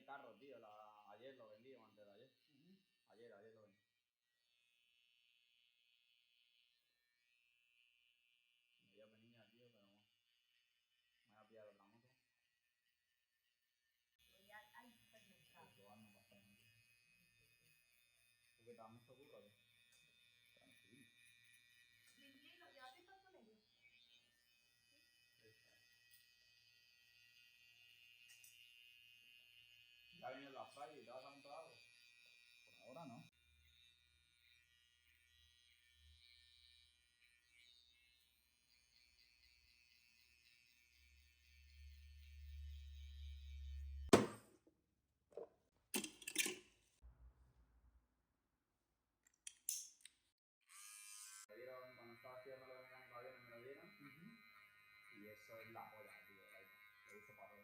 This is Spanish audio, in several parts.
el carro, tío. Ayer lo vendí o antes de ayer. Ayer lo vendí. Me dio penilla, tío, pero bueno. Me voy a pillar otra moto. Hay supermercado. Probar no pasa nada. ¿Tú qué te has mucho curro, tío? Tranquilo. Tranquilo, ya te estás con ellos. ¿Ya viene la Fray y te vas a comprar algo? Por ahora no. Cuando estaba estudiando lo de mecánica de aviones me lo dieron. Y eso es la polla, tío, el iPad. Lo uso para todo.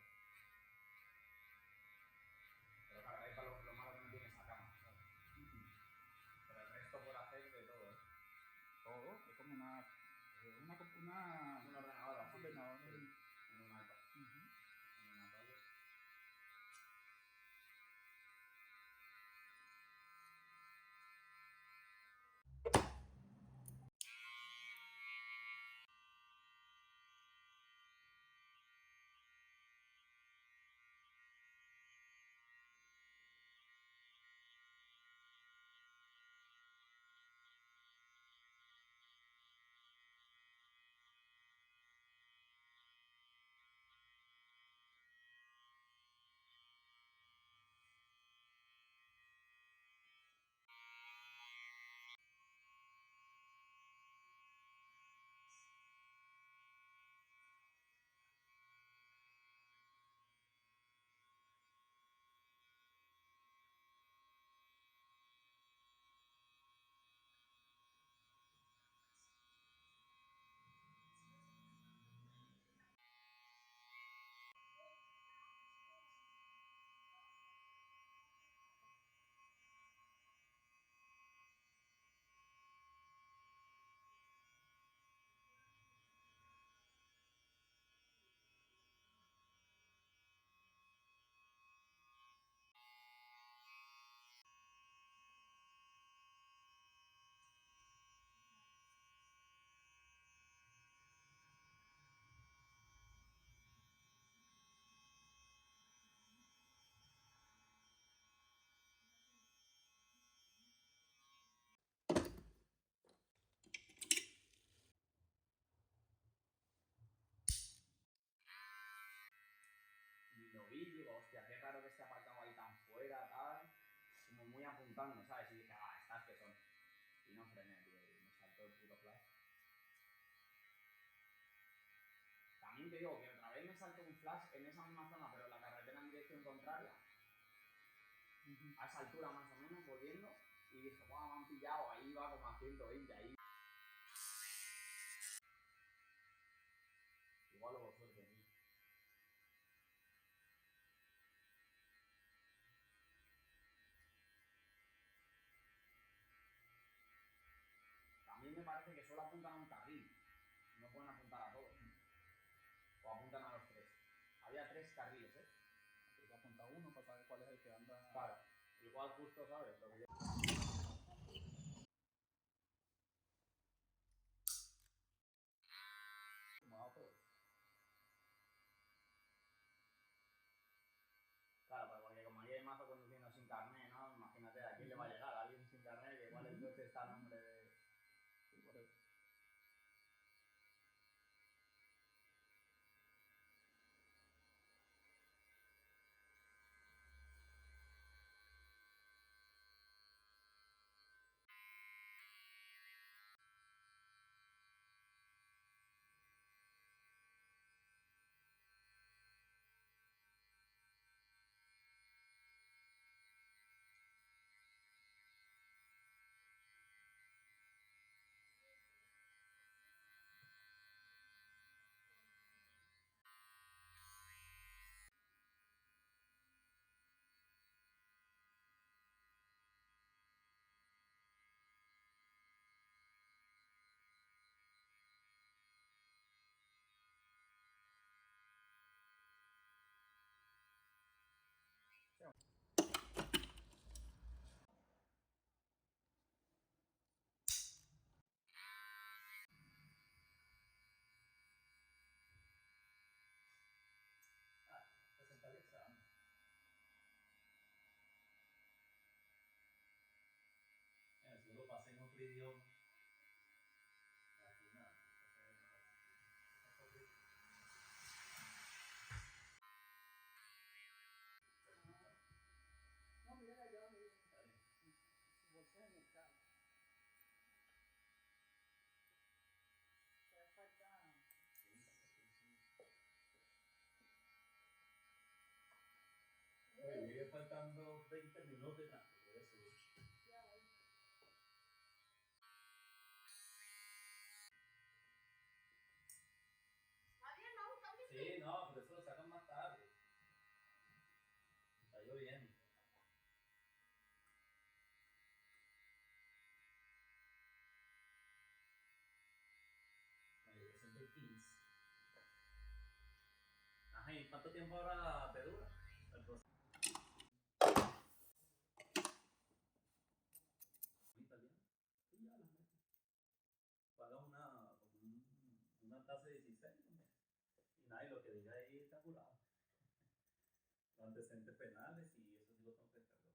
Pero claro, el iPad lo malo que no tiene esa cámara, ¿sabes? Pero el resto por hacer de todo, ¿eh? Todo, es como un ordenador así. Un ordenador. En un iPad. En una tablet. Y lo vi y digo, hostia, qué raro que esté aparcado ahí tan fuera, tal. Como muy apuntando, ¿sabes? Y dije, estas que son. Y no frené, tío, y me saltó el puto flash. También te digo que otra vez me saltó un flash en esa misma zona, pero en la carretera en dirección contraria. A esa altura más o menos, volviendo. Y dije, guau, me han pillado, ahí iba como a 120, ahí. Igual hubo suerte, tío. También me parece que solo apuntan a un carril. No pueden apuntar a todos. O apuntan a los tres. Había 3 carriles, ¿eh? Hay que apuntar uno para saber cuál es el que anda. Claro. Igual justo, ¿sabes? Lo que yo... Como todo. Claro, pero porque como hay mazo conduciendo sin carnet, ¿no? Imagínate, ¿a quién le va a llegar? A alguien sin carnet, que igual el coche está a nombre de... Sí, por eso. otro idioma. Aquí nada. No, mira allá, mira. Su bolsa en el carro. Te falta. Oye, llegué faltando 20 minutos y nada, voy a subir. Javier, no, también. Sí, no, pero eso lo sacan más tarde. Está lloviendo. Me presento el 15. Ajá, ¿y cuánto tiempo ahora te dura el proceso? ¿Italiano? Sí, ya las meto. Pagas una tasa de 16 también. Y nada, y lo que diga ahí está curado. Los antecedentes penales y eso sí lo tengo que descargar.